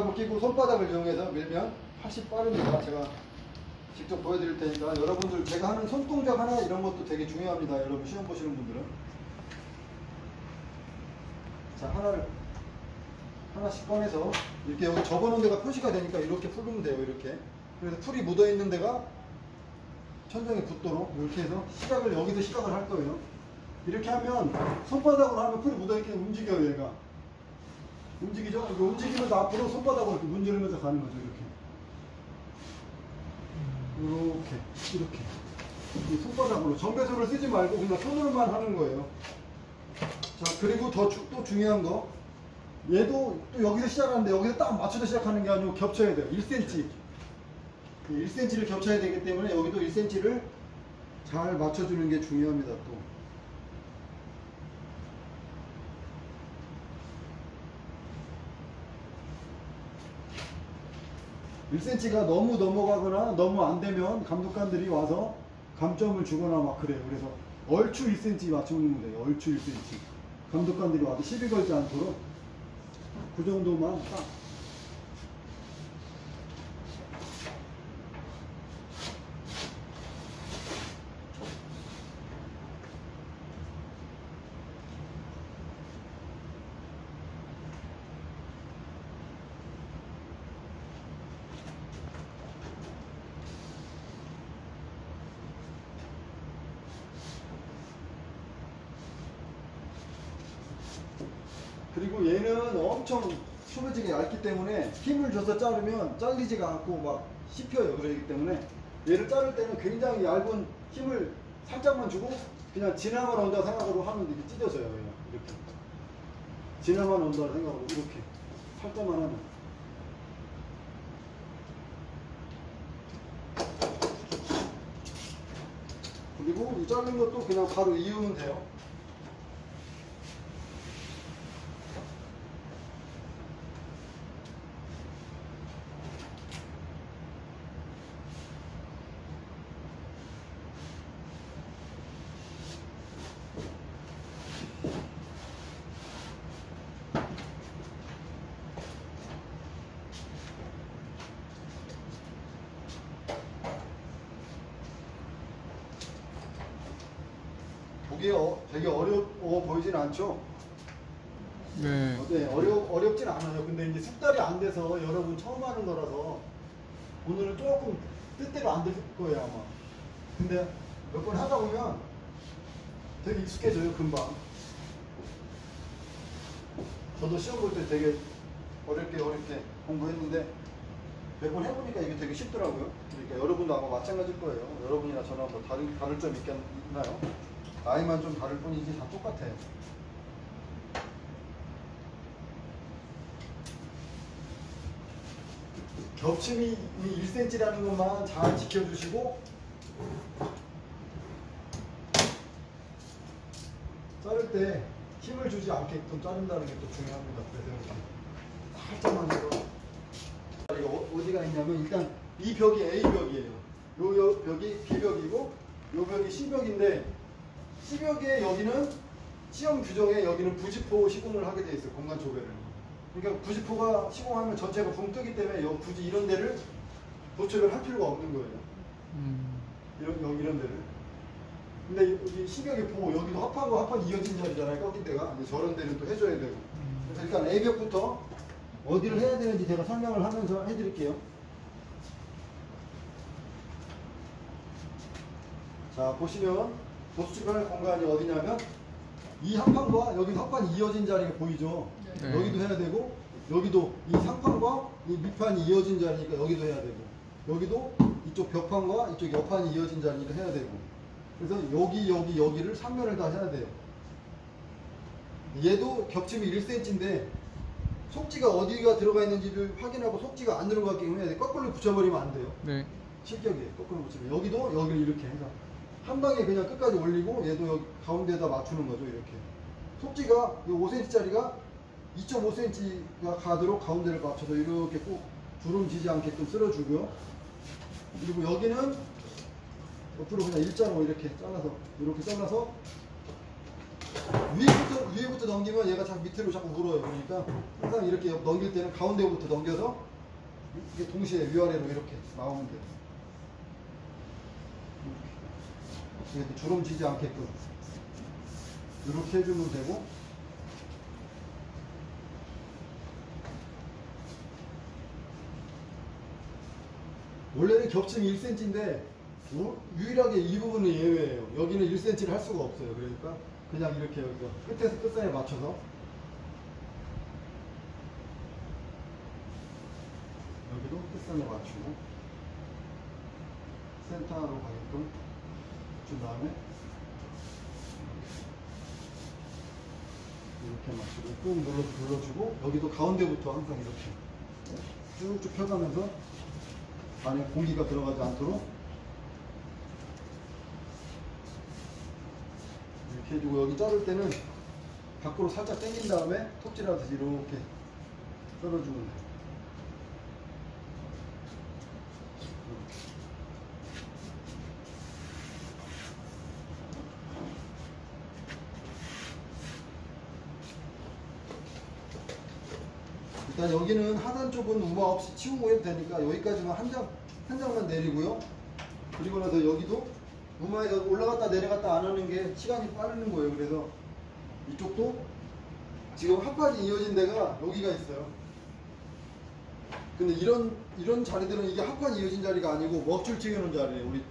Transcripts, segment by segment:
끼고 손바닥을 이용해서 밀면 훨씬 빠릅니다. 제가 직접 보여드릴 테니까 여러분들 제가 하는 손동작 하나 이런 것도 되게 중요합니다. 여러분 시험 보시는 분들은. 자, 하나씩 꺼내서 이렇게 여기 접어놓은 데가 표시가 되니까 이렇게 풀면 돼요. 이렇게. 그래서 풀이 묻어있는 데가 천장에 붙도록 이렇게 해서 여기서 시작을 할 거예요. 이렇게 하면 손바닥으로 하면 풀이 묻어있게 움직여요. 얘가 움직이죠? 이거 움직이면서 앞으로 손바닥으로 이렇게 문지르면서 가는 거죠. 이렇게 이 손바닥으로 전배솔을 쓰지 말고 그냥 손으로만 하는 거예요. 자, 그리고 또 중요한 거, 얘도 또 여기서 시작하는데 여기서 딱 맞춰서 시작하는 게 아니고 겹쳐야 돼요. 1cm 1cm를 겹쳐야 되기 때문에 여기도 1cm를 잘 맞춰주는 게 중요합니다. 또 (1cm가) 너무 넘어가거나 너무 안되면 감독관들이 와서 감점을 주거나 막 그래요. 그래서 얼추 1cm 맞추면 돼요. 얼추 1cm 감독관들이 와도 시비 걸지 않도록 그 정도만 딱. 그리고 얘는 엄청 수면지가 얇기 때문에 힘을 줘서 자르면 잘리지가 않고 막 씹혀요. 그러기 때문에 얘를 자를 때는 굉장히 얇은 힘을 살짝만 주고 그냥 지나만 온다 생각으로 하면 이렇게 찢어져요. 이렇게 지나만 온다 생각으로 이렇게 살짝만 하면. 그리고 이 자른 것도 그냥 바로 이으면 돼요. 보기에 되게 어려워 보이진 않죠? 네. 네, 어렵진 않아요. 근데 이제 숙달이 안 돼서 여러분 처음 하는 거라서 오늘은 조금 뜻대로 안 될 거예요, 아마. 근데 몇 번 하다 보면 되게 익숙해져요, 금방. 저도 시험 볼 때 되게 어렵게 공부했는데 몇 번 해보니까 이게 되게 쉽더라고요. 그러니까 여러분도 아마 마찬가지일 거예요. 여러분이나 저랑 뭐 다를 점 있나요? 나이만 좀 다를 뿐이지 다 똑같아요. 겹침이 1cm라는 것만 잘 지켜주시고 자를 때 힘을 주지 않게끔 자른다는 게 또 중요합니다. 그래서 이렇게 살짝만 해서 이거 어디가 있냐면 일단 이 벽이 A벽이에요. 요 벽이 B벽이고 요 벽이 C벽인데 C벽에 여기는 시험 규정에 여기는 부지포 시공을 하게 돼 있어요. 공간 조배를. 그러니까 부지포가 시공하면 전체가 붕 뜨기 때문에 굳이 이런 데를 도축을 할 필요가 없는 거예요. 이런 데를. 근데 여기 C벽에 보고 여기도 합판과 이어진 자리잖아요. 꺾인 데가. 저런 데는 또 해줘야 되고. 그래서 일단 A벽부터 어디를 해야 되는지 제가 설명을 하면서 해드릴게요. 자, 보시면 도축할 공간이 어디냐면 이 합판과 여기 합판이 이어진 자리가 보이죠? 네. 여기도 해야 되고 여기도 이 상판과 이 밑판이 이어진 자리니까 여기도 해야 되고 여기도 이쪽 벽판과 이쪽 옆판이 이어진 자리니까 해야 되고 그래서 여기를 3면을 다 해야 돼요. 얘도 겹침이 1cm인데 속지가 어디가 들어가 있는지를 확인하고 속지가 안 들어가게 해야 돼. 거꾸로 붙여버리면 안 돼요. 네. 실격이에요. 거꾸로 붙이면 여기도 여기를 이렇게 해서 한 방에 그냥 끝까지 올리고 얘도 여기 가운데에다 맞추는 거죠. 이렇게 속지가 5cm짜리가 2.5cm가 가도록 가운데를 맞춰서 이렇게 꼭 주름 지지 않게끔 쓸어주고요. 그리고 여기는 옆으로 그냥 일자로 이렇게 잘라서 위에부터 넘기면 얘가 자꾸 밑으로 자꾸 물어요. 그러니까 항상 이렇게 넘길 때는 가운데부터 넘겨서 이게 동시에 위아래로 이렇게 나오면 돼요. 이렇게 주름지지 않게끔 이렇게 해주면 되고, 원래는 겹침이 1cm인데 유일하게 이 부분은 예외예요. 여기는 1cm를 할 수가 없어요. 그러니까 그냥 이렇게 여기서 끝에서 끝사이에 맞춰서 여기도 끝선에 맞추고 센터로 가게끔 준 다음에 이렇게 맞추고 꾹 눌러주고, 여기도 가운데부터 항상 이렇게 쭉쭉 펴가면서 안에 공기가 들어가지 않도록 이렇게 해주고, 여기 자를 때는 밖으로 살짝 당긴 다음에 톱질하듯이 이렇게 썰어주면 돼요. 일단 여기는 하단 쪽은 우마 없이 치우고 해도 되니까 여기까지만 한 장만 내리고요. 그리고 나서 여기도 우마에서 올라갔다 내려갔다 안 하는 게 시간이 빠르는 거예요. 그래서 이쪽도 지금 합판이 이어진 데가 여기가 있어요. 근데 이런 자리들은 이게 합판이 이어진 자리가 아니고 먹줄 찍어놓은 자리예요. 우리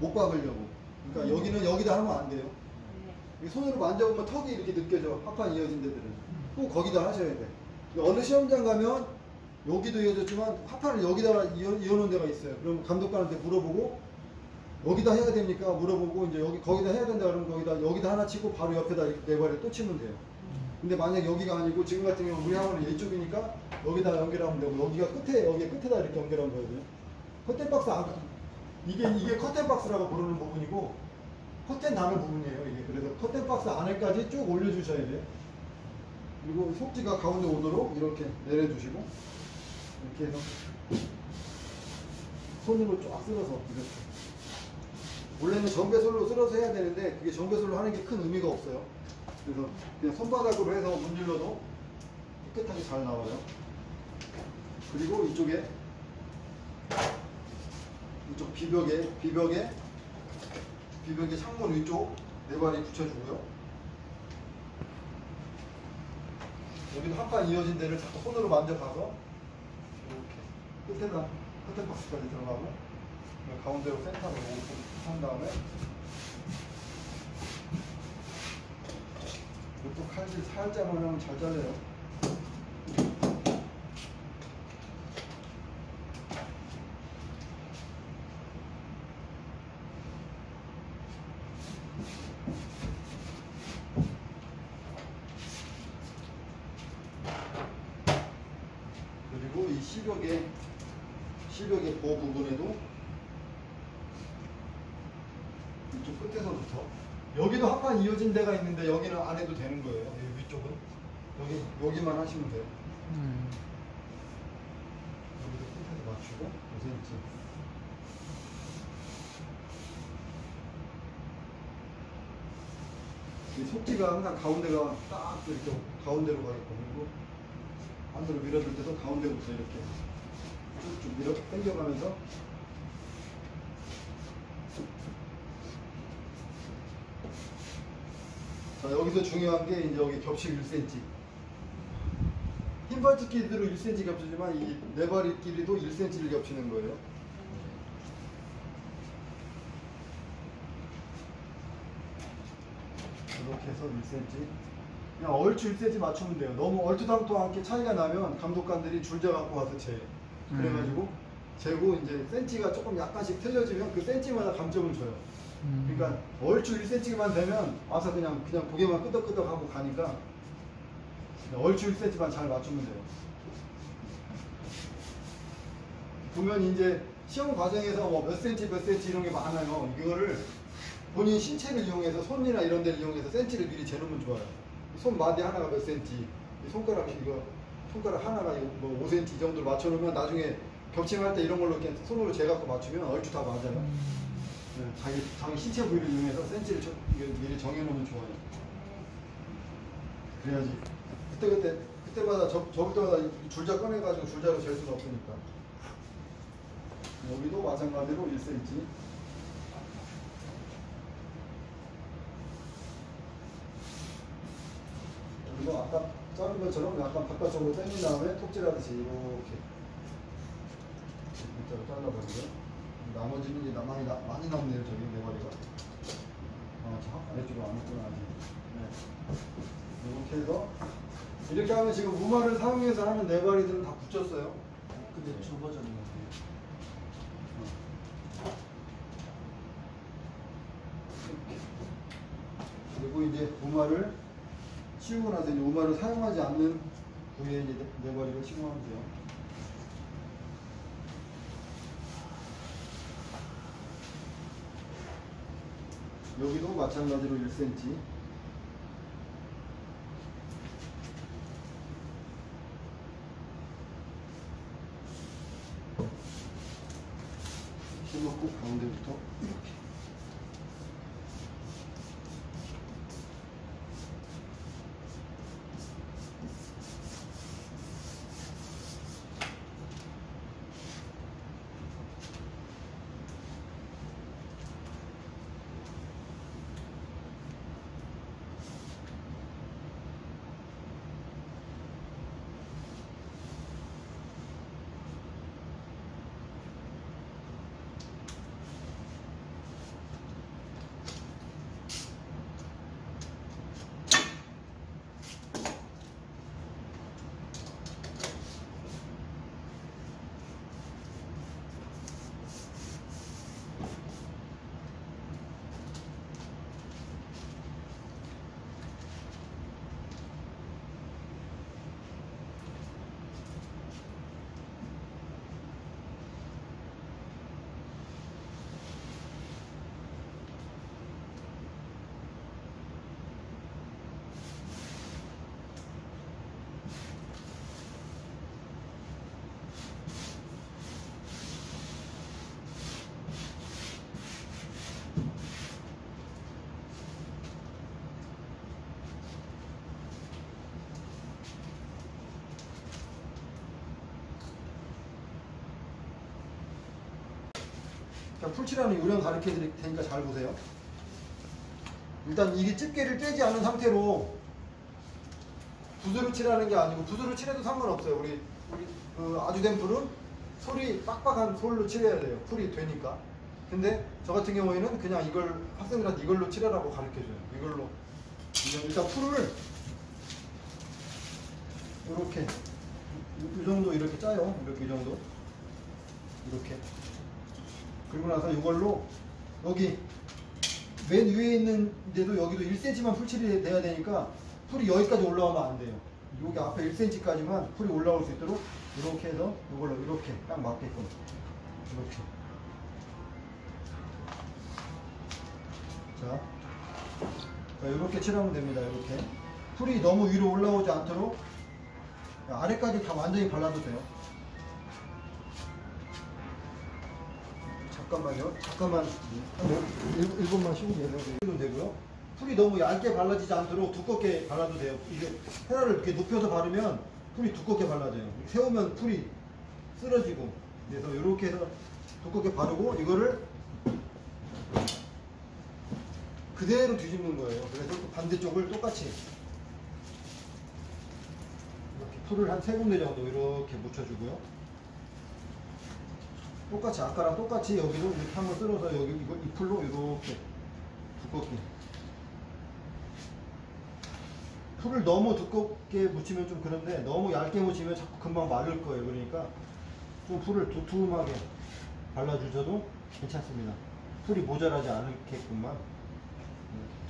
못 박으려고. 그러니까 여기는 여기다 하면 안 돼요. 손으로 만져보면 턱이 이렇게 느껴져. 합판이 이어진 데들은 꼭 거기다 하셔야 돼. 어느 시험장 가면 여기도 이어졌지만 합판을 여기다가 이어놓은 데가 있어요. 그럼 감독관한테 물어보고 여기다 해야 됩니까? 물어보고 이제 거기다 해야 된다 그러면 여기다 하나 치고 바로 옆에다 이렇게 네 발에 또 치면 돼요. 근데 만약 여기가 아니고 지금 같은 경우 우리 학원은 이쪽이니까 여기다 연결하면 되고, 여기가 여기 끝에다 이렇게 연결하면 되거든요. 커튼 박스 이게 커튼 박스라고 부르는 부분이고 커튼 나는 부분이에요. 이게 그래서 커튼 박스 안에까지 쭉 올려주셔야 돼요. 그리고 속지가 가운데 오도록 이렇게 내려주시고, 이렇게 해서 손으로 쫙 쓸어서 이렇게. 원래는 정배솔로 쓸어서 해야 되는데 그게 정배솔로 하는 게 큰 의미가 없어요. 그래서 그냥 손바닥으로 해서 문질러도 깨끗하게 잘 나와요. 그리고 이쪽 비벽에 창문 위쪽 네 발이 붙여주고요. 여기도 합판 이어진 데를 자꾸 손으로 만져봐서 이렇게 끝에다 커튼 박스까지 들어가고, 가운데로 센터로 한 다음에 이것도 칼질 살짝만 하면 잘 잘려요. 그리고 이 시벽의 보 부분에도 이쪽 끝에서부터 여기도 합판 이어진 데가 있는데 여기는 안 해도 되는 거예요. 여기 위쪽은 여기만 하시면 돼요. 여기도 끝에서 맞추고 5cm. 이 속지가 항상 가운데가 딱 이렇게 가운데로 가게끔, 그리고 안으로 밀어줄 때도 가운데부터 이렇게 쭉쭉 밀어 당겨가면서 자, 여기서 중요한 게 이제 여기 겹침 1cm. 흰발톱끼리도 1cm 겹치지만 이 네발끼리도 1cm를 겹치는 거예요. 이렇게 해서 1cm. 그냥 얼추 1cm 맞추면 돼요. 너무 얼토당토하게 차이가 나면 감독관들이 줄자 갖고 와서 재요. 그래가지고 재고 이제 센치가 조금 약간씩 틀려지면 그 센치마다 감점을 줘요. 그러니까 얼추 1cm만 되면 와서 그냥 고개만 끄덕끄덕하고 가니까 얼추 1cm만 잘 맞추면 돼요. 보면 이제 시험 과정에서 뭐 몇 cm 이런 게 많아요. 이거를 본인 신체를 이용해서 손이나 이런 데를 이용해서 센치를 미리 재놓으면 좋아요. 손 마디 하나가 몇 cm, 손가락 하나가 뭐 5cm 이 정도로 맞춰놓으면 나중에 겹침할 때 이런 걸로 이렇게 손으로 재갖고 맞추면 얼추 다 맞아요. 네, 자기 신체 부위를 이용해서 센치를 미리 정해놓으면 좋아요. 그래야지. 그때마다 접을 때마다 이 줄자 꺼내가지고 줄자로 잴 수는 없으니까. 여기도 마찬가지로 1cm. 여기도 아까 자른 것처럼 약간 바깥쪽으로 당긴 다음에 톱질하듯이 이렇게 일자로 잘라버리고요. 나머지는 이제 많이 남네요, 저기 네 마리가. 아래쪽으로 안 했구나, 아직. 네. 이렇게 해서, 이렇게 하면 지금 무마를 사용해서 하는 네 마리들은 다 붙였어요. 근데 저 버전인 것 그리고 이제 무마를 치우고 나서 이제 무마를 사용하지 않는 부위에 이제 네 마리를 시공하면 돼요. 여기도 마찬가지로 1cm. 힘놓고 가운데부터 이렇게. 자, 풀칠하는 요령 가르쳐 드릴 테니까 잘 보세요. 일단 이게 집게를 떼지 않은 상태로 붓으로 칠하는 게 아니고, 붓으로 칠해도 상관없어요. 우리 그 아주된 풀은 솔이 빡빡한 솔로 칠해야 돼요. 풀이 되니까. 근데 저 같은 경우에는 그냥 이걸 학생들한테 이걸로 칠하라고 가르쳐줘요. 이걸로. 일단 풀을 이렇게 이 정도 이렇게 짜요. 이렇게 이 정도. 이렇게. 그리고 나서 이걸로 여기 맨 위에 있는 데도 여기도 1cm만 풀칠이 돼야 되니까 풀이 여기까지 올라오면 안 돼요. 여기 앞에 1cm까지만 풀이 올라올 수 있도록 이렇게 해서 이걸로 이렇게 딱 맞게끔 이렇게. 자, 이렇게 칠하면 됩니다. 이렇게 풀이 너무 위로 올라오지 않도록 아래까지 다 완전히 발라도 돼요. 잠깐만요. 잠깐만. 1분만 쉬고 계세요. 되고요. 풀이 너무 얇게 발라지지 않도록 두껍게 발라도 돼요. 이게 헤라를 이렇게 높여서 바르면 풀이 두껍게 발라져요. 세우면 풀이 쓰러지고. 그래서 이렇게 해서 두껍게 바르고 이거를 그대로 뒤집는 거예요. 그래서 반대쪽을 똑같이 이렇게 풀을 한 3군데 정도 이렇게 묻혀주고요. 똑같이 아까랑 똑같이 여기도 이렇게 한번 쓸어서 여기 이거 이 풀로 이렇게 두껍게. 풀을 너무 두껍게 묻히면 좀 그런데 너무 얇게 묻히면 자꾸 금방 마를 거예요. 그러니까 좀 풀을 두툼하게 발라주셔도 괜찮습니다. 풀이 모자라지 않게끔만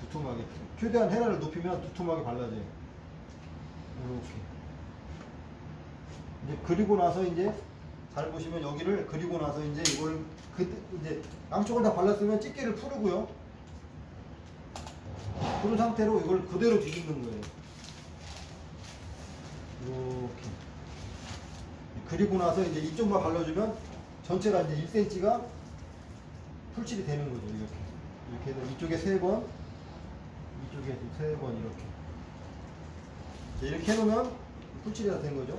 두툼하게. 최대한 헤라를 높이면 두툼하게 발라져요. 이렇게. 이제 그리고 나서 이제 잘 보시면 여기를 그리고 나서 이제 이걸 이제 양쪽을 다 발랐으면 집게를 풀고요. 그런 상태로 이걸 그대로 뒤집는 거예요. 이렇게. 그리고 나서 이제 이쪽만 발라주면 전체가 이제 1cm가 풀칠이 되는 거죠. 이렇게. 이렇게 해서 이쪽에 3번, 이쪽에 3번 이렇게. 이렇게 해놓으면 풀칠이 다 된 거죠.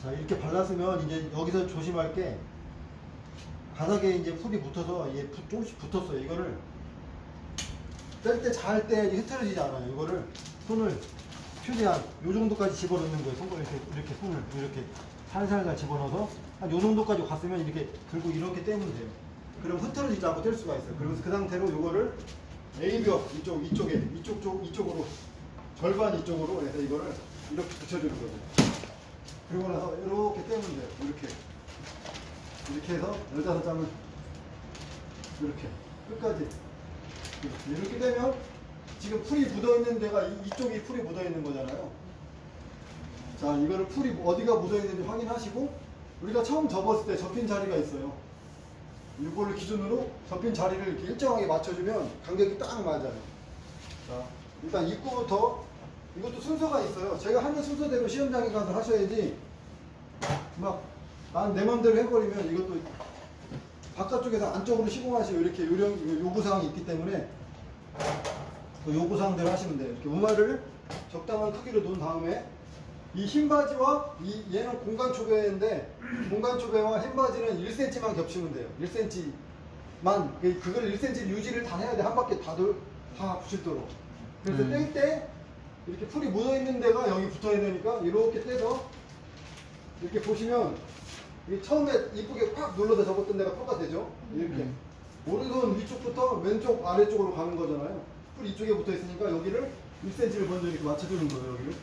자, 이렇게 발랐으면 이제 여기서 조심할 게 바닥에 이제 풀이 붙어서 이게 조금씩 붙었어요. 이거를 뗄 때 잘 떼야지 흐트러지지 않아요. 이거를 손을 최대한 요 정도까지 집어넣는 거예요. 손을 이렇게 손을 이렇게 살살살 집어넣어서 한 요 정도까지 갔으면 이렇게 들고 이렇게 떼면 돼요. 그럼 흐트러지지 않고 뗄 수가 있어요. 그러면서 그 상태로 요거를 A벽 이쪽으로 절반 이쪽으로 해서 이거를 이렇게 붙여주는 거예요. 그리고 나서 이렇게 떼면 돼요. 이렇게 해서 15장을 이렇게 끝까지 이렇게 되면 지금 풀이 묻어있는 데가 이쪽이 풀이 묻어있는 거잖아요. 자, 이거를 풀이 어디가 묻어있는지 확인하시고 우리가 처음 접었을 때 접힌 자리가 있어요. 이걸로 기준으로 접힌 자리를 이렇게 일정하게 맞춰주면 간격이 딱 맞아요. 자, 일단 입구부터 이것도 순서가 있어요. 제가 하는 순서대로 시험장에 가서 하셔야지 막 난 내 맘대로 해버리면 이것도 바깥쪽에서 안쪽으로 시공하시고 이렇게 요구사항이 있기 때문에 그 요구사항대로 하시면 돼요. 이렇게 우마를 적당한 크기로 놓은 다음에 이 흰 바지와 얘는 공간 초배인데 공간 초배와 흰 바지는 1cm만 겹치면 돼요. 1cm만 그걸 1cm 유지를 다 해야 돼. 한 바퀴 다 붙이도록. 그래서 뗄 때 이렇게 풀이 묻어 있는 데가 여기 붙어야 되니까 이렇게 떼서 이렇게 보시면 처음에 이쁘게 꽉 눌러서 접었던 데가 똑같아죠. 이렇게 오른손 위쪽부터 왼쪽 아래쪽으로 가는 거잖아요. 풀 이쪽에 붙어 있으니까 여기를 1cm를 먼저 이렇게 맞춰주는 거예요. 여기를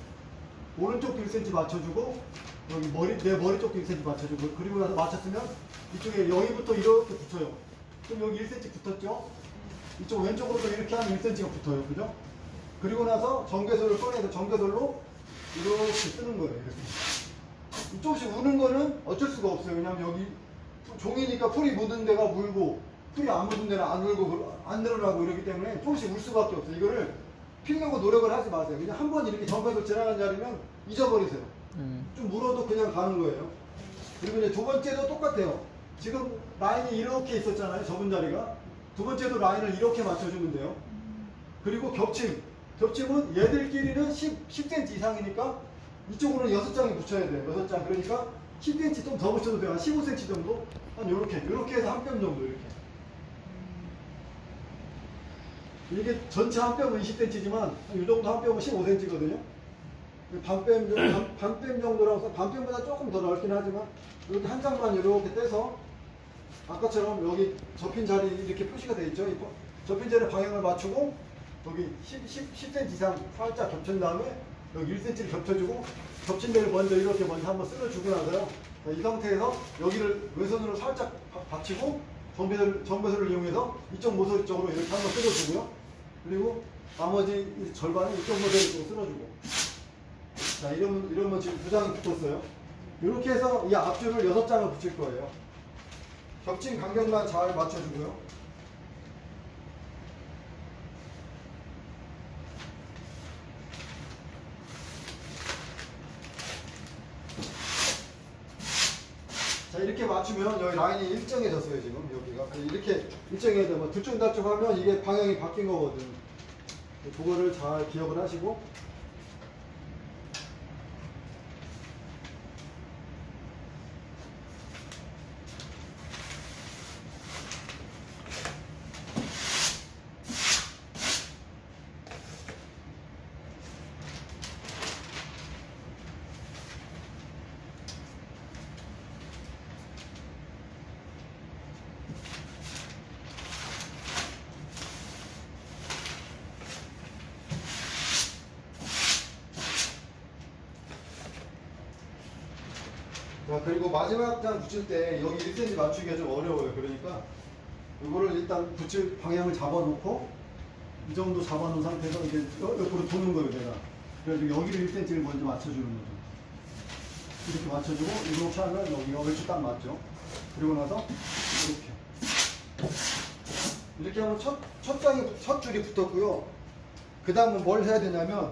오른쪽도 1cm 맞춰주고 여기 내 머리 쪽도 1cm 맞춰주고 그리고 나서 맞췄으면 이쪽에 여기부터 이렇게 붙여요. 그럼 여기 1cm 붙었죠. 이쪽 왼쪽으로도 이렇게 하면 1cm가 붙어요. 그죠? 그리고 나서 전개솔을 꺼내서 전개솔로 이렇게 쓰는 거예요. 이렇게. 조금씩 우는 거는 어쩔 수가 없어요. 왜냐면 여기 종이니까 풀이 묻은 데가 물고 풀이 안 묻은 데는 안 물고 안 늘어나고 이러기 때문에 조금씩 울 수밖에 없어요. 이거를 피려고 노력을 하지 마세요. 그냥 한 번 이렇게 전개솔 지나간 자리면 잊어버리세요. 좀 물어도 그냥 가는 거예요. 그리고 이제 두 번째도 똑같아요. 지금 라인이 이렇게 있었잖아요. 접은 자리가. 두 번째도 라인을 이렇게 맞춰주면 돼요. 그리고 겹침은 얘들끼리는 10cm 이상이니까 이쪽으로는 6장이 붙여야 돼요. 6장. 그러니까 10cm 좀 더 붙여도 돼요. 한 15cm 정도? 한 요렇게 해서 한 뼘 정도 이렇게. 이게 전체 한 뼘은 20cm지만 이 정도 한 뼘은 15cm거든요. 반뼘 정도라서 반뼘보다 조금 더 넓긴 하지만 이렇게 한 장만 이렇게 떼서 아까처럼 여기 접힌 자리 이렇게 표시가 되어 있죠. 접힌 자리 방향을 맞추고 여기 10cm 이상 살짝 겹친 다음에 여기 1cm를 겹쳐주고 겹친 데를 먼저 한번 쓸어주고 나서요. 이 상태에서 여기를 왼손으로 살짝 받치고 전배솔을 이용해서 이쪽 모서리 쪽으로 이렇게 한번 쓸어주고요. 그리고 나머지 절반은 이쪽 모서리 쪽으로 쓸어주고. 자, 이러면 지금 2장이 붙었어요. 이렇게 해서 이 앞줄을 6장을 붙일 거예요. 겹친 간격만 잘 맞춰주고요. 자, 이렇게 맞추면 여기 라인이 일정해졌어요. 지금 여기가 이렇게 일정해야 되면 들쭉날쭉 하면 이게 방향이 바뀐 거거든. 그거를 잘 기억을 하시고 자, 그리고 마지막 장 붙일 때 여기 1cm 맞추기가 좀 어려워요. 그러니까 이거를 일단 붙일 방향을 잡아놓고 이 정도 잡아놓은 상태에서 이제 옆으로 도는 거예요, 내가. 그래가지고 여기를 1cm를 먼저 맞춰주는 거죠. 이렇게 맞춰주고 이렇게 하면 여기가 얼추 딱 맞죠. 그리고 나서 이렇게 하면 첫 줄이 붙었고요. 그 다음은 뭘 해야 되냐면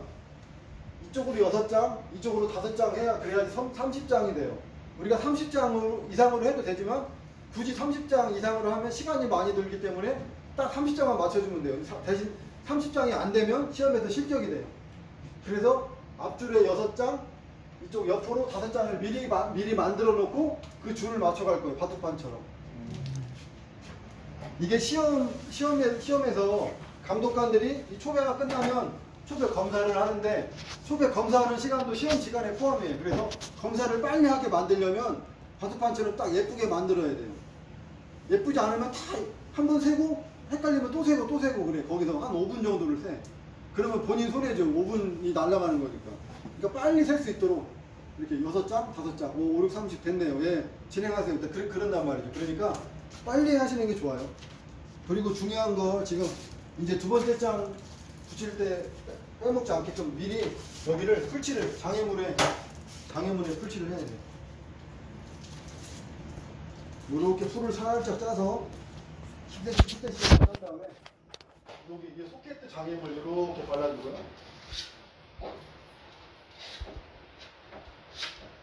이쪽으로 6장, 이쪽으로 5장 해야 그래야지 30장이 돼요. 우리가 30장 이상으로 해도 되지만 굳이 30장 이상으로 하면 시간이 많이 들기 때문에 딱 30장만 맞춰주면 돼요. 대신 30장이 안 되면 시험에서 실격이 돼요. 그래서 앞줄에 6장, 이쪽 옆으로 5장을 미리 만들어 놓고 그 줄을 맞춰갈 거예요. 바둑판처럼. 이게 시험에서 감독관들이 이 초배가 끝나면 초배 검사를 하는데 초배 검사하는 시간도 시험 시간에 포함이에요. 그래서 검사를 빨리 하게 만들려면 바둑판처럼 딱 예쁘게 만들어야 돼요. 예쁘지 않으면 다 한 번 세고 헷갈리면 또 세고 또 세고 그래. 거기서 한 5분 정도를 세. 그러면 본인 손해죠. 5분이 날아가는 거니까. 그러니까 빨리 셀 수 있도록 이렇게 6장, 5장, 5, 6, 30 됐네요. 예, 진행하세요. 그런단 말이죠. 그러니까 빨리 하시는 게 좋아요. 그리고 중요한 거 지금 이제 두 번째 장 붙일 때 빼먹지 않게끔 미리 여기를 풀칠을 장애물에 풀칠을 해야 돼요. 이렇게 풀을 살짝 짜서 10cm 짠 다음에 여기 이게 소켓 장애물 이렇게 발라주고요.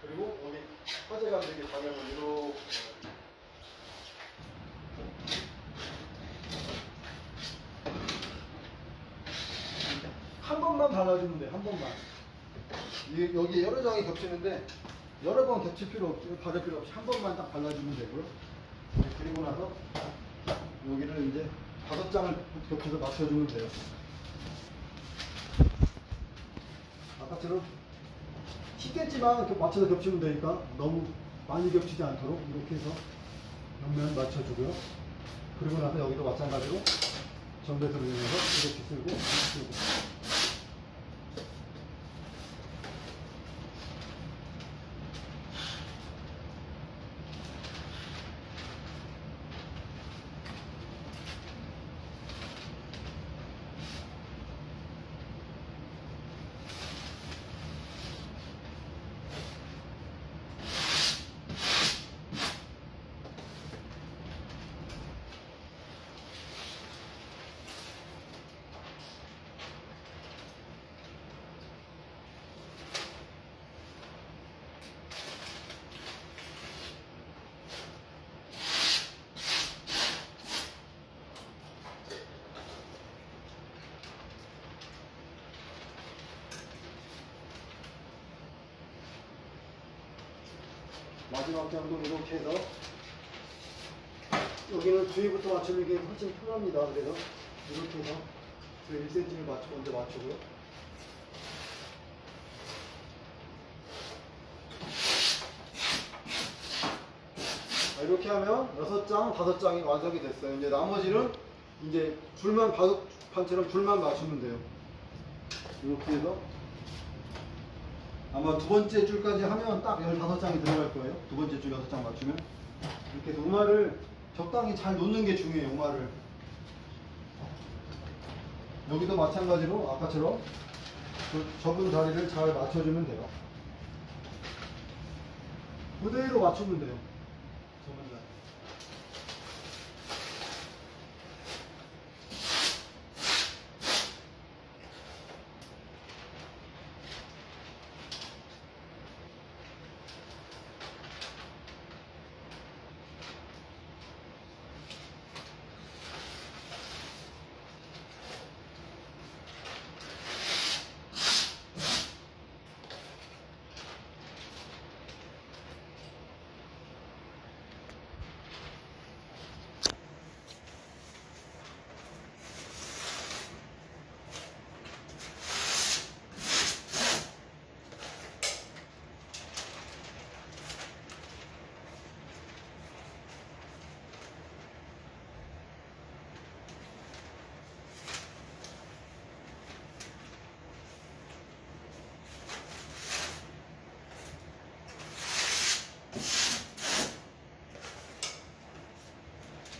그리고 여기 화재가 되게 장애물 이렇게 한 번만 발라주면 돼요. 한 번만. 여기 여러 장이 겹치는데 여러 번 겹칠 필요 없고 바를 필요 없이 한 번만 딱 발라주면 되고요. 그리고 나서 여기를 이제 5장을 겹쳐서 맞춰주면 돼요. 아까처럼 10cm만 맞춰서 겹치면 되니까 너무 많이 겹치지 않도록 이렇게 해서 옆면 맞춰주고요. 그리고 나서 여기도 마찬가지로 정배선을 이용해서 이렇게 쓸고 마지막 장도 이렇게 해서 여기는 주위부터 맞추는 게 훨씬 편합니다. 그래서 이렇게 해서 1cm를 먼저 맞추고요. 이렇게 하면 6장, 5장이 완성이 됐어요. 이제 나머지는 이제 바둑판처럼 줄만 맞추면 돼요. 이렇게 해서 아마 두 번째 줄까지 하면 딱 15장이 들어갈 거예요. 두 번째 줄 6장 맞추면. 이렇게 해서 음화를 적당히 잘 놓는 게 중요해요. 음화를. 여기도 마찬가지로 아까처럼 그 접은 자리를 잘 맞춰주면 돼요. 그대로 맞추면 돼요. 접은 자리.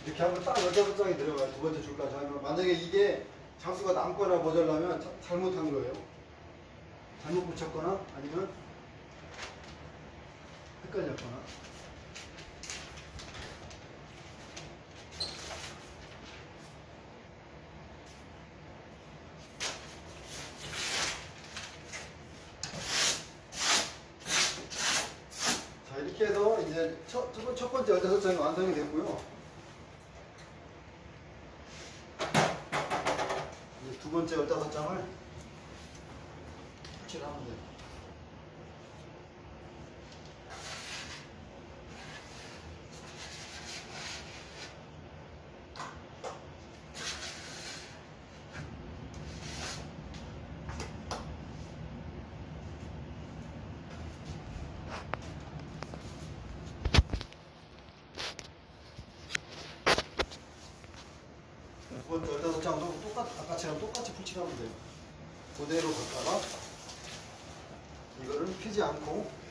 이렇게 하면 딱 15장이 들어가요. 두 번째 줄까지 하면. 만약에 이게 장수가 남거나 모자라면 잘못한 거예요. 잘못 붙였거나 아니면 헷갈렸거나. 자, 이렇게 해서 이제 첫 번째 15장이 완성이 됐고요. 이제 두 번째 15장을 붙이하면 돼요. 두 번째 15장도 아까처럼 똑같이 풀칠하면 돼요. 그대로 갔다가 이거를 피지 않고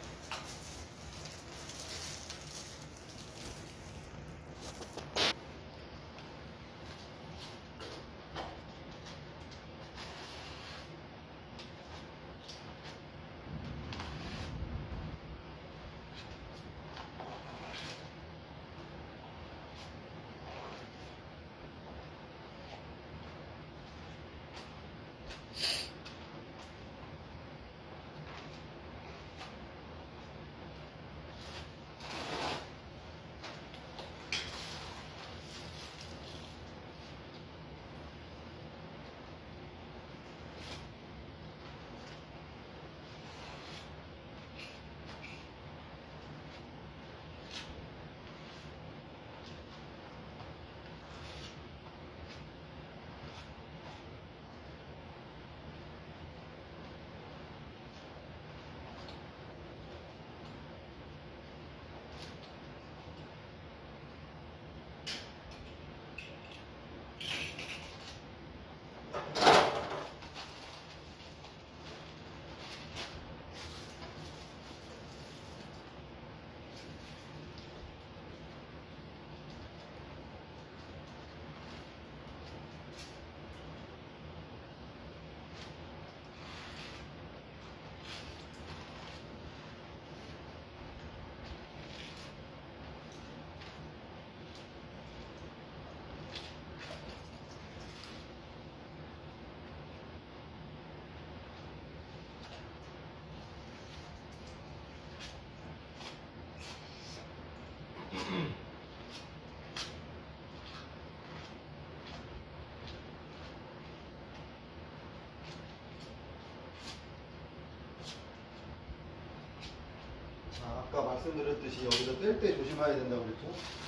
아까 말씀드렸듯이 여기서 뗄 때 조심해야 된다고 그랬죠?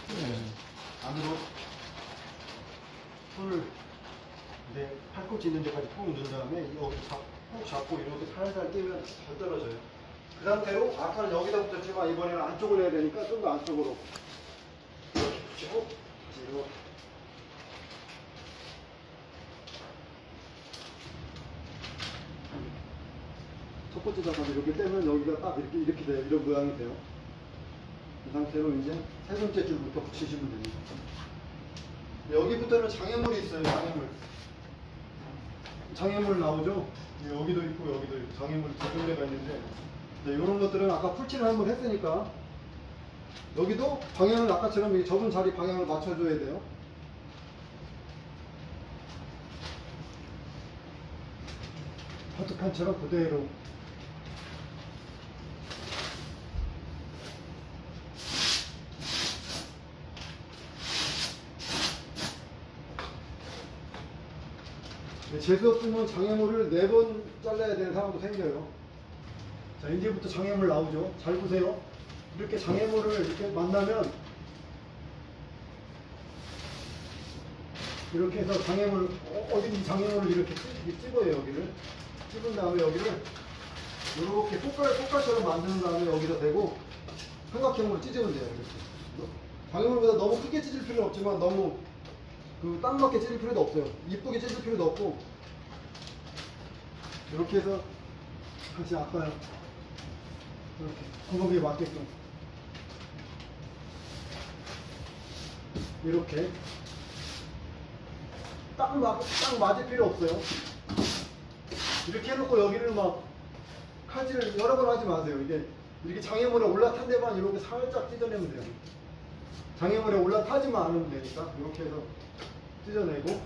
네. 안으로 풀 이제 팔꿈치 있는 데까지 푹 넣은 다음에 여기 푹 잡고 이렇게 살살 떼면 잘 떨어져요. 그 상태로 아까는 여기다 붙였지만 이번에는 안쪽을 해야 되니까 좀 더 안쪽으로 이렇게 붙이고 뒤로 첫 번째 잡아서 이렇게 떼면 여기가 딱 이렇게 돼요. 이런 모양이 돼요. 이 상태로 이제 세 번째 줄부터 붙이시면 됩니다. 여기부터는 장애물이 있어요. 장애물 나오죠? 여기도 있고 여기도 있고 장애물이 두 군데가 있는데 이런 것들은 아까 풀칠을 한번 했으니까 여기도 방향을 아까처럼 이 접은 자리 방향을 맞춰줘야 돼요. 파트칸처럼 그대로 재수 없으면 장애물을 4번 잘라야 되는 상황도 생겨요. 자, 이제부터 장애물 나오죠. 잘 보세요. 이렇게 장애물을 이렇게 만나면 이렇게 해서 장애물, 어디 장애물을 이렇게 찍어요. 여기를 찍은 다음에 여기를 이렇게 꽃갈처럼 만드는 다음에 여기다 대고 삼각형으로 찢으면 돼요. 이렇게. 장애물보다 너무 크게 찢을 필요는 없지만 너무 딱 맞게 찢을 필요도 없어요. 이쁘게 찢을 필요도 없고 이렇게 해서 다시 아까 이렇게 구멍에 맞게끔 이렇게 딱 맞을 필요 없어요. 이렇게 해놓고 여기를 막 칼질을 여러 번 하지 마세요. 이게 이렇게 장애물에 올라탄 데만 이렇게 살짝 찢어내면 돼요. 장애물에 올라타지만 않으면 되니까 이렇게 해서 찢어내고,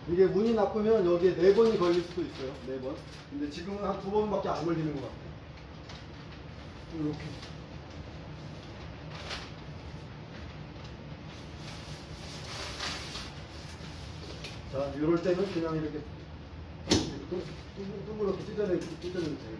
이게 운이 나쁘면 여기에 4번이 걸릴 수도 있어요. 4번. 근데 지금은 한 2번밖에 안 걸리는 것 같아요. 이렇게. 자, 이럴 때는 그냥 이렇게 둥그렇게 찢어내면 돼요.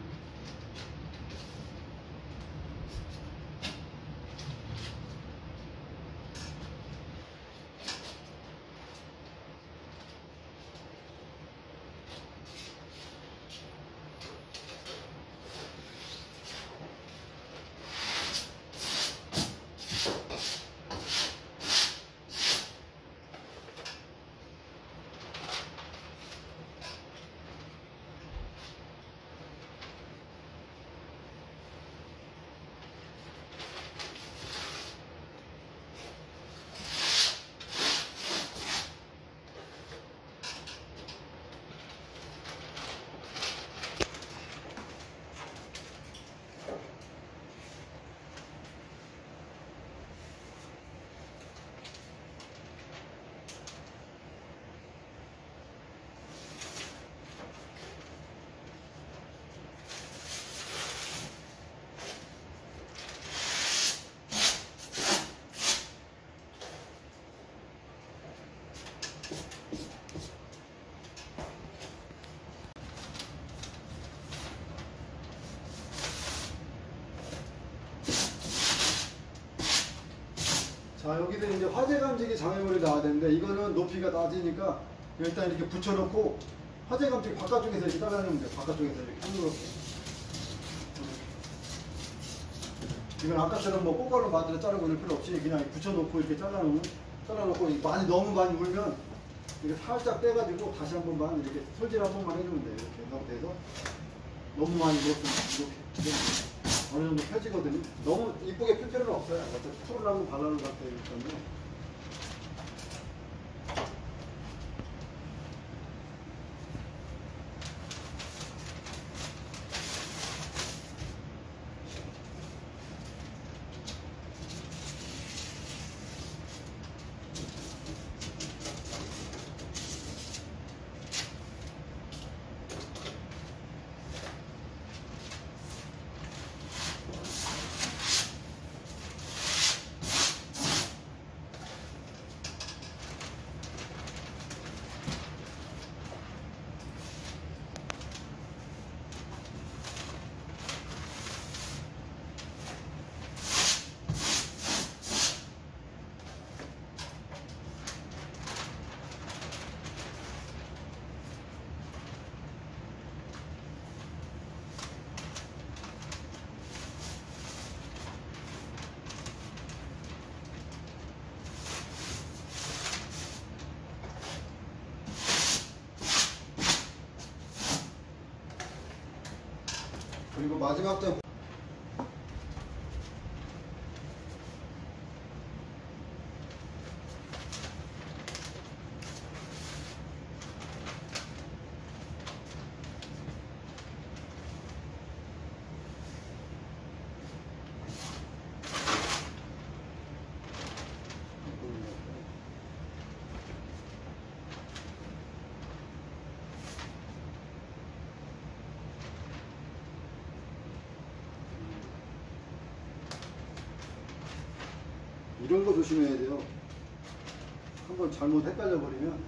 자, 여기서 이제 화재 감지기 장애물이 나와야 되는데, 이거는 높이가 낮으니까 일단 이렇게 붙여놓고 화재 감지기 바깥쪽에서 이렇게 잘라내면 돼요. 바깥쪽에서 이렇게 한그렇게. 이건 아까처럼 뭐 꽃가루 만들어 자르고 이럴 필요 없이 그냥 붙여놓고 이렇게 잘라놓고 많이 너무 많이 물면 이렇게 살짝 떼가지고 다시 한 번만 이렇게 솔질 한 번만 해주면 돼요. 이렇게 상태에서 너무 많이 물었으면 이렇게 어느 정도 펴지거든요. 너무 이쁘게 필 필요는 없어요. 어차피 풀을 한번 발라놓은 상태이기 때문에. 그리고 마지막 점, 이런 거 조심해야 돼요. 한번 잘못 헷갈려 버리면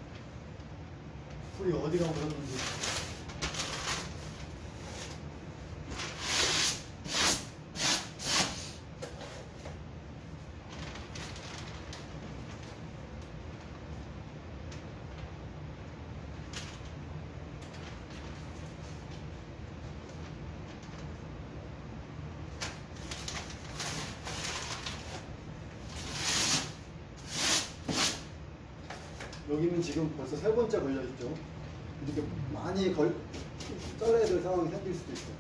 풀이 어디가 묻었는지. 여기는 지금 벌써 3번째 걸려있죠. 이렇게 많이 잘라야 될 상황이 생길 수도 있어요.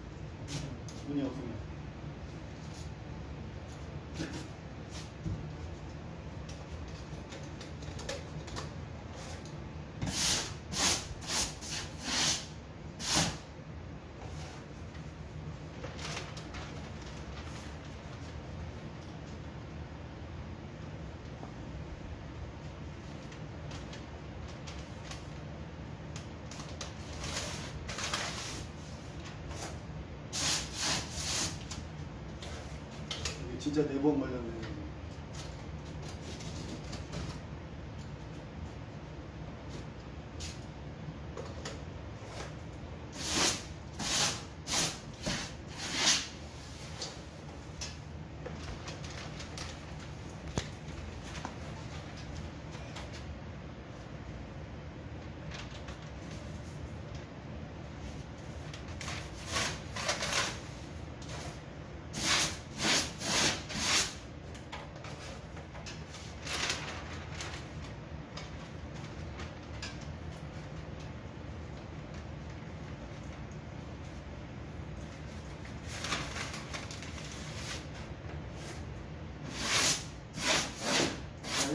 운이 없으면. 진짜 4번 걸렸네.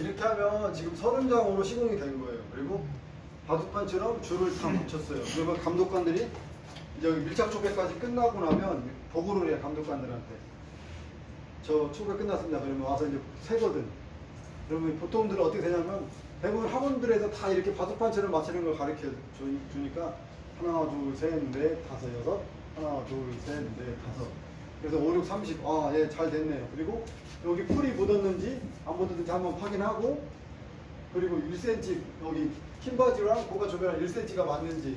이렇게 하면 지금 30장으로 시공이 된 거예요. 그리고 바둑판처럼 줄을 다 붙였어요. 그러면 감독관들이 이제 여기 밀착 초배까지 끝나고 나면 보고를 해요. 감독관들한테 저 초배 끝났습니다. 그러면 와서 이제 세거든. 그러면 보통들은 어떻게 되냐면 대부분 학원들에서 다 이렇게 바둑판처럼 맞추는 걸 가르쳐 주니까 하나 둘셋넷 다섯 여섯 하나 둘셋넷 다섯 그래서 5, 6, 30 아 예 잘 됐네요. 그리고 여기 풀이 묻었는지 안 묻었는지 한번 확인하고 그리고 1cm 여기 흰 바지랑 고가 조배랑 1cm가 맞는지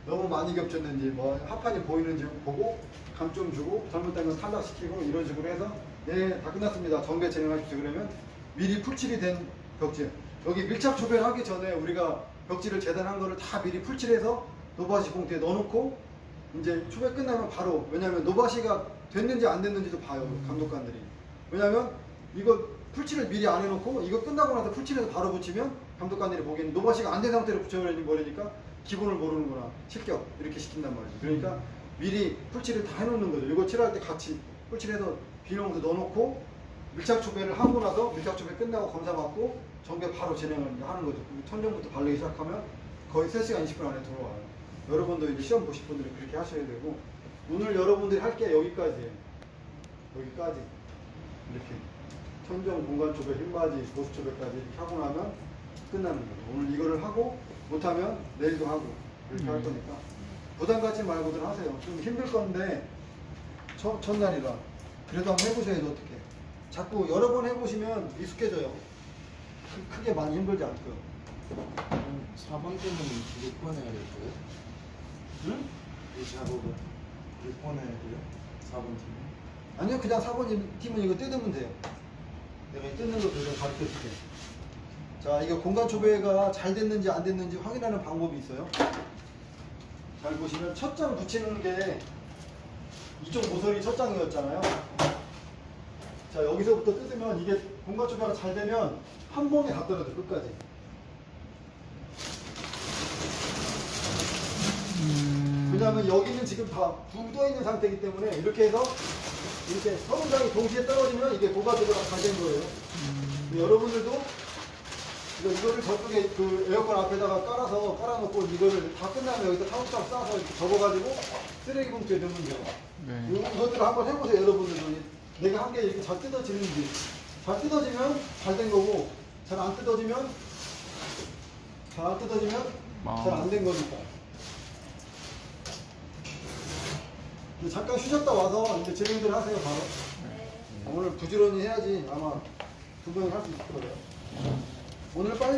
너무 많이 겹쳤는지 뭐 합판이 보이는지 보고 감 좀 주고 잘못된 건 탈락시키고 이런 식으로 해서 네 다 끝났습니다. 정배 진행하십시오. 그러면 미리 풀칠이 된 벽지 여기 밀착 조배를 하기 전에 우리가 벽지를 재단한 거를 다 미리 풀칠해서 노바시 봉투에 넣어놓고 이제 초배 끝나면 바로 왜냐면 노바시가 됐는지 안 됐는지도 봐요. 감독관들이. 왜냐면 이거 풀칠을 미리 안 해놓고 이거 끝나고 나서 풀칠해서 바로 붙이면 감독관들이 보기에는 노바시가 안 된 상태로 붙여버리니까 기본을 모르는구나 실격 이렇게 시킨단 말이죠. 그러니까 미리 풀칠을 다 해놓는 거죠. 이거 칠할 때 같이 풀칠해서 비닐봉투 넣어놓고 밀착 초배를 하고 나서 밀착 초배 끝나고 검사받고 정배 바로 진행을 하는 거죠. 천정부터 바르기 시작하면 거의 3시간 20분 안에 들어와요. 여러분도 이제 시험 보실 분들은 그렇게 하셔야 되고 오늘 여러분들이 할 게 여기까지예요. 여기까지 이렇게 천정 공간 초배 흰바지 보수 초배까지 이렇게 하고 나면 끝나는 거예요. 오늘 이거를 하고 못하면 내일도 하고 이렇게 할 거니까 부담 갖지 말고들 하세요. 좀 힘들 건데 첫날이라 그래도 한번 해보셔야죠. 어떻게 자꾸 여러 번 해보시면 익숙해져요. 크게 많이 힘들지 않고요. 4번 때는 6번 해야 될 거예요? 응? 이 작업을 6번 해야 돼요? 4번 팀은? 아니요, 그냥 4번 팀은 이거 뜯으면 돼요. 내가 이 뜯는 거 그냥 가르쳐 줄게. 자, 이거 공간 초배가 잘 됐는지 안 됐는지 확인하는 방법이 있어요. 잘 보시면 첫 장 붙이는 게 이쪽 모서리 첫 장이었잖아요. 자, 여기서부터 뜯으면 이게 공간 초배가 잘 되면 한 번에 다 떨어져, 끝까지. 왜냐하면 여기는 지금 다 붕 떠 있는 상태이기 때문에 이렇게 해서 이렇게 30장이 동시에 떨어지면 이게 고가 조배가 잘 된 거예요. 여러분들도 이거를 저쪽에 그 에어컨 앞에다가 깔아놓고 이거를 다 끝나면 여기서 타옥장 싸서 이렇게 접어가지고 쓰레기 봉투에 넣으면 돼요. 네. 이것들을 한번 해보세요. 여러분들도 내가 한 게 이렇게 잘 뜯어지는지. 잘 뜯어지면 잘 된 거고 잘 안 뜯어지면 잘 안 된 거니까. 잠깐 쉬셨다 와서 이제 진행들 하세요. 바로. 오늘 부지런히 해야지 아마 두 명이 할 수 있을 거예요. 오늘 빨리